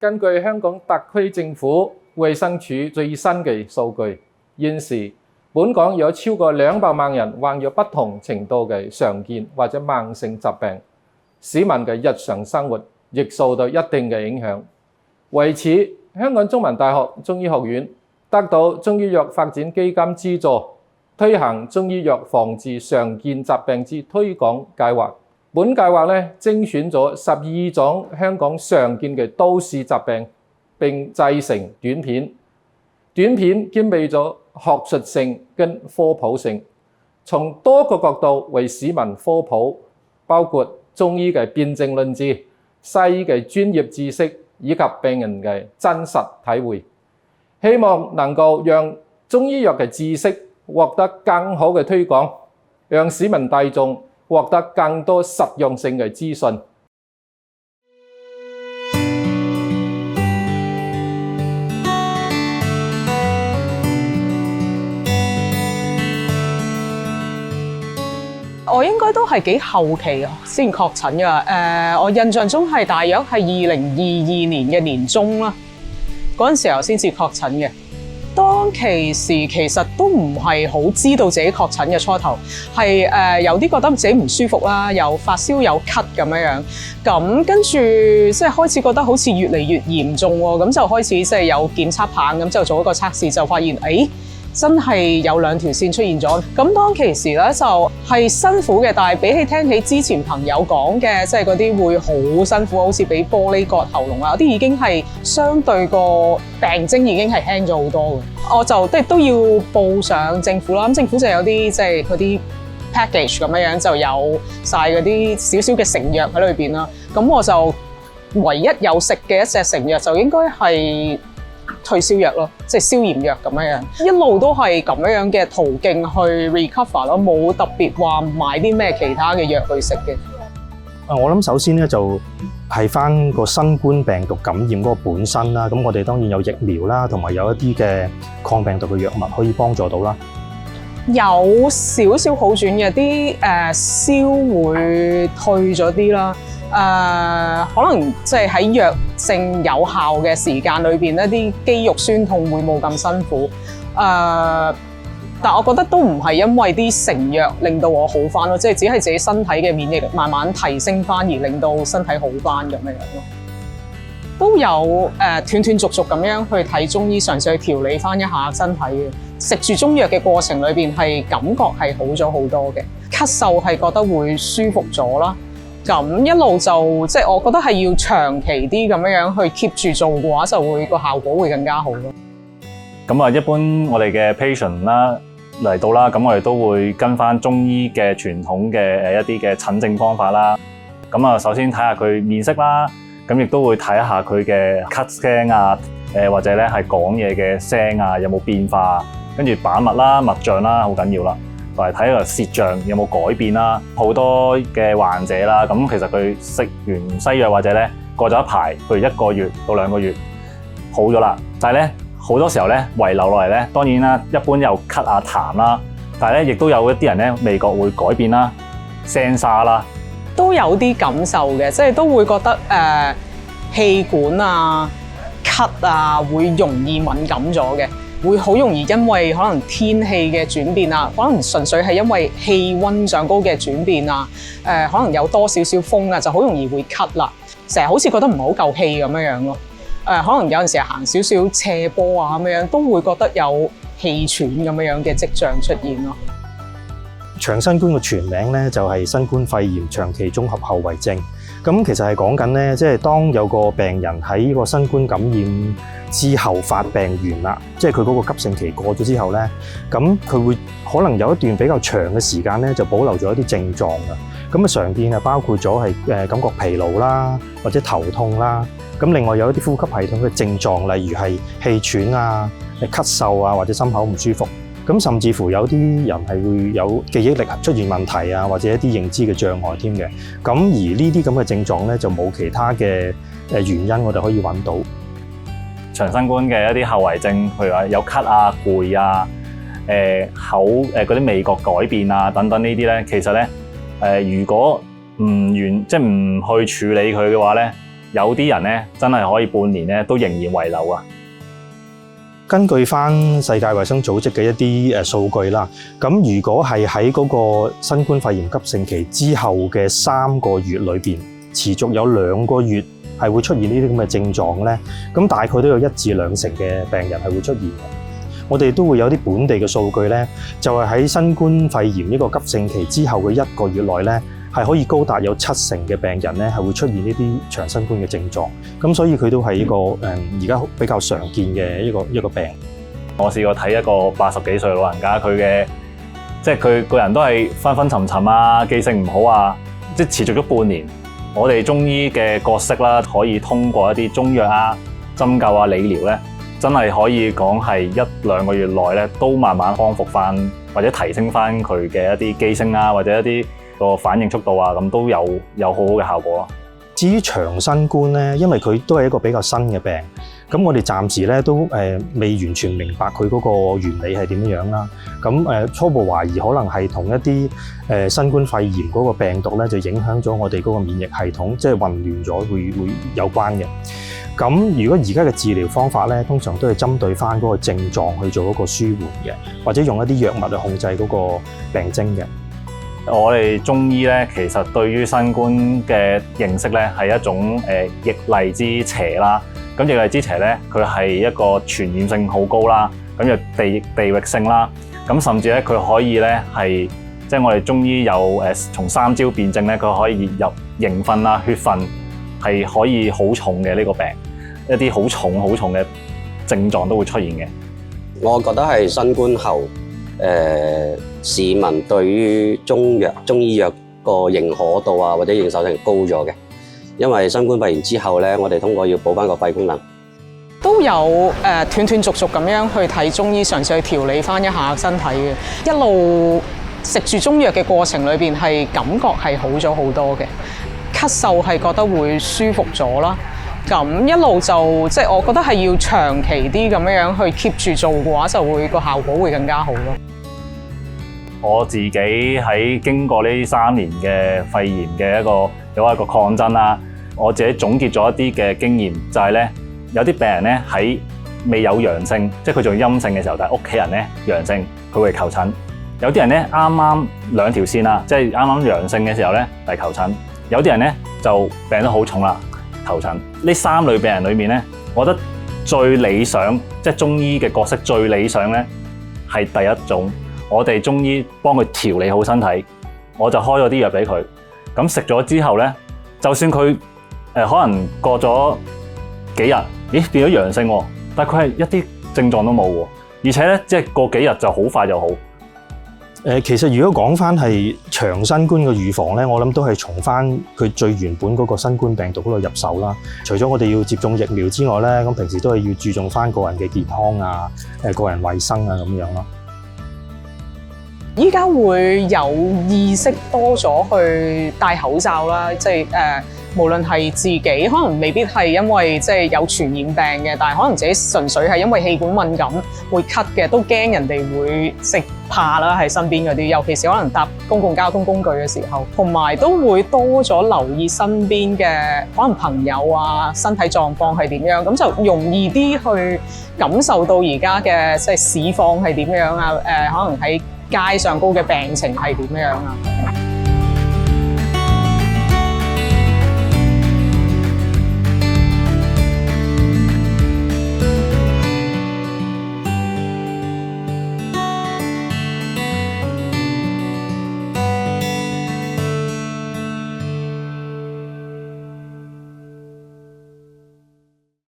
根據香港特區政府衛生署最新嘅數據，現時本港有超過200萬人患有不同程度嘅常見或者慢性疾病，市民嘅日常生活亦受到一定嘅影響。為此，香港中文大學中醫學院得到中醫藥發展基金資助，推行中醫藥防治常見疾病之推廣計劃。本計劃咧精選咗12種香港常見嘅都市疾病，並製成短片。短片兼備咗學術性跟科普性，從多個角度為市民科普，包括中醫嘅辨證論治、西醫嘅專業知識以及病人嘅真實體會，希望能夠讓中醫藥嘅知識獲得更好嘅推廣，讓市民大眾獲得更多實用性嘅資訊。我應該都係幾後期先確診㗎。我印象中係大約係2022年嘅年中啦，嗰陣時候先至確診嘅。當其時其實都唔係好知道自己確診嘅，初頭係有啲覺得自己唔舒服啦，有發燒有咳咁樣，咁跟住即係開始覺得好似越嚟越嚴重喎，咁就開始即係有檢測棒，咁就做一個測試，就發現真係有2條線出現咗。咁當其時咧就係辛苦嘅，但係比起聽起之前朋友講嘅，即係嗰啲會好辛苦，好似俾玻璃割喉嚨啊，嗰啲已經係相對個病徵已經係輕咗好多嘅。我就都要報上政府啦，咁政府就有啲即係嗰啲 package 咁樣，就有晒嗰啲少少嘅成藥喺裏邊啦。咁我就唯一有食嘅一隻成藥就應該係退燒藥咯，即係消炎藥咁樣，一路都係咁樣嘅途徑去 recover 咯，冇特別話買啲咩其他嘅藥去食嘅。我諗首先咧就係翻個新冠病毒感染嗰個本身啦，咁我哋當然有疫苗啦，同埋有一啲嘅抗病毒嘅藥物可以幫助到啦。有少少好轉嘅，啲燒會退咗啲啦。可能即係喺藥性有效嘅時間裏邊咧，啲肌肉酸痛會冇咁辛苦。但我覺得都唔係因為啲成藥令到我好翻咯，即係只係自己身體嘅免疫力慢慢提升翻，而令到身體好翻咁樣咯。都有斷斷續續咁樣去睇中醫，嘗試去調理翻一下身體嘅。食住中藥嘅過程裏邊係感覺係好咗好多嘅，咳嗽係覺得會舒服咗啦。咁一路就即係我覺得係要長期啲咁樣去 keep 住做嘅話，就會個效果會更加好咯。咁啊，一般我哋嘅 patient 啦嚟到啦，咁我哋都會跟翻中醫嘅傳統嘅一啲嘅診症方法啦。咁啊，首先睇下佢面色啦，咁亦都會睇下佢嘅咳聲啊，或者咧係講嘢嘅聲啊有冇變化，跟住把脈啦、脈象啦，好緊要啦。同埋睇個舌象有冇改變啦，好多嘅患者啦，咁其實佢食完西藥或者咧過咗一排，譬如1個月到2個月好咗啦，但係咧好多時候咧遺留落嚟咧，當然啦，一般有咳啊痰啦，但係咧亦都有一啲人咧味覺會改變啦，聲沙啦，都有啲感受嘅，即係都會覺得氣管啊、咳啊會容易敏感咗嘅。會好容易因為可能天氣嘅轉變啊，可能純粹係因為氣溫上高嘅轉變啊，可能有多少少風啊，就好容易會咳啦。成日好似覺得唔係好夠氣咁樣咯。可能有陣時行少少斜坡啊咁樣，都會覺得有氣喘咁樣嘅跡象出現咯。長新冠嘅全名咧就係新冠肺炎長期綜合後遺症。咁其實係講緊咧，即係當有個病人喺呢個新冠感染之後發病完啦，即係佢嗰個急性期過咗之後咧，咁佢會可能有一段比較長嘅時間咧，就保留咗一啲症狀㗎。咁啊常見啊包括咗係感覺疲勞啦，或者頭痛啦。咁另外有一啲呼吸系統嘅症狀，例如係氣喘啊、咳嗽啊，或者心口唔舒服。咁甚至乎有啲人係會有記憶力出現問題啊，或者一啲認知嘅障礙添嘅。咁而呢啲咁嘅症狀咧，就冇其他嘅原因我哋可以揾到。長新冠嘅一啲後遺症，譬如話有咳啊、攰啊、口嗰啲味覺改變啊等等呢啲咧，其實咧如果唔去處理佢嘅話咧，有啲人咧真係可以半年咧都仍然遺留啊。根據翻世界衛生組織嘅一啲數據啦，咁如果係喺嗰個新冠肺炎急性期之後嘅3個月裏邊，持續有2個月係會出現呢啲咁嘅症狀咧，咁大概都有1至2成嘅病人係會出現嘅。我哋都會有啲本地嘅數據咧，就係喺新冠肺炎呢個急性期之後嘅1個月內咧，係可以高達有7成嘅病人咧係會出現呢啲長新冠嘅症狀，咁所以佢都係一個而家比較常見嘅一個病。我試過睇一個80幾歲老人家，佢嘅即係佢個人都係昏昏沉沉啊，記性唔好啊，即係持續咗半年。我哋中醫嘅角色啦，可以通過一啲中藥啊、針灸啊、理療咧，真係可以講係1-2個月內咧都慢慢康復翻，或者提升翻佢嘅一啲記性啊，或者一啲個反應速度啊，咁都有好好嘅效果咯。至於長新冠咧，因為佢都係一個比較新嘅病，咁我哋暫時咧都未完全明白佢嗰個原理係點樣啦。咁初步懷疑可能係同一啲新冠肺炎嗰個病毒咧，就影響咗我哋嗰個免疫系統，即係混亂咗，會有關嘅。咁如果而家嘅治療方法咧，通常都係針對翻嗰個症狀去做一個舒緩嘅，或者用一啲藥物去控制嗰個病徵嘅。我哋中醫咧，其實對於新冠嘅認識咧，係一種逆例之邪啦。咁逆例之邪咧，佢係一個傳染性好高啦，咁又地域性啦。咁甚至咧，佢可以咧係即係我哋中醫有從三焦辨證咧，佢可以入營分啊、血分係可以好重嘅呢個病，一啲好重嘅症狀都會出現嘅。我覺得係新冠後市民對於中醫藥個認可度啊，或者認受性高咗嘅，因為新冠肺炎之後咧，我哋通過要補翻個肺功能，都有斷斷續續咁樣去睇中醫，嘗試去調理翻一下身體嘅。一路食住中藥嘅過程裏邊，係感覺係好咗好多嘅，咳嗽係覺得會舒服咗啦。咁一路就即係我覺得係要長期啲咁樣去 keep 住做嘅話，就會個效果會更加好咯。我自己喺經過呢3年嘅肺炎嘅一個抗爭啦，我自己總結咗一啲嘅經驗，就係咧有啲病人咧喺未有陽性，即係佢仲陰性嘅時候，但係屋企人咧陽性，佢會求診。有啲人咧啱啱2條線啦，即係啱啱陽性嘅時候咧嚟求診。有啲人咧就病得好重啦，求診。呢3類病人裏面咧，我覺得最理想，即係中醫嘅角色最理想咧係第一種。我哋中醫幫佢調理好身體，我就開咗啲藥俾佢。咁食咗之後咧，就算佢可能過咗幾日，咦變咗陽性喎，但係佢係一啲症狀都冇喎，而且咧即係過幾日就好快就好。其實如果講翻係長新冠嘅預防咧，我諗都係從翻佢最原本嗰個新冠病毒嗰度入手啦。除咗我哋要接種疫苗之外咧，咁平時都係要注重翻個人嘅健康啊、個人衛生啊咁樣咯。依家會有意識多咗去戴口罩啦，即係無論係自己可能未必係因為即係有傳染病嘅，但係可能自己純粹係因為氣管敏感會咳嘅，都驚人哋會即怕啦喺身邊嗰啲，尤其是可能搭公共交通工具嘅時候，同埋都會多咗留意身邊嘅可能朋友啊身體狀況係點樣，咁就容易啲去感受到而家嘅即係市況係點樣啊，可能喺街上高嘅病情係點樣啊？